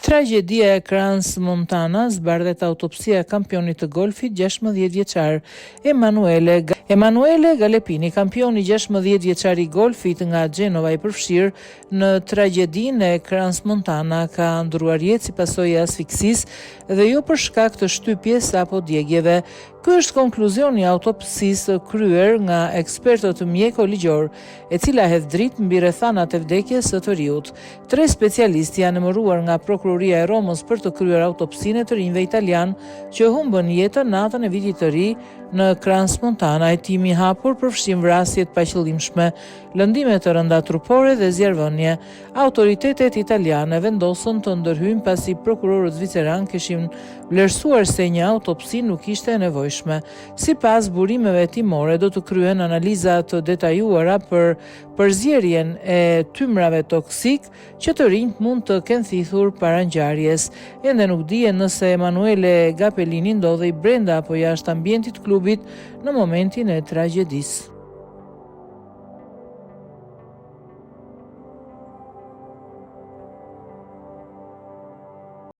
Tragjedia e Crans Montana zbardhet autopsia e kampionit të golfit 16 vjeçar Emanuele Galepini, kampioni 16 vjeçar i golfit nga Genova i përfshirë në tragjedinë e Crans Montana, ka ndruar jetë si pasojë e asfiksisë dhe jo për shkak të shtypjes apo djegjeve. Ky është konkluzioni i autopsisë kryer nga ekspertët mjeko-ligjor, e cila hedh dritë mbi rrethanat e vdekjes së të riut. 3 specialistë janë emëruar nga Prokuroria e Romës për të kryer autopsinë e të rinjve italian që humbën jetën natën e vitit të ri në Crans Montana. Hetimi i hapur përfshin vrasje të paqëllimshme, lëndime të rënda trupore dhe zjarrvënie. Autoritetet italiane vendosën të ndërhyjnë pasi prokurorët zviceran kishin vlerësuar se një autopsi nuk ishte e nevojshme. Sipas burimeve timore do të kryen analiza të detajuara për përzierjen e tymrave toksik që të rinjt mund të kenë thithur para ngjarjes. Ende nuk dihet nëse Emanuele Gapellini ndodhej brenda apo jashtë ambientit të klubit në momentin e tragjedisë.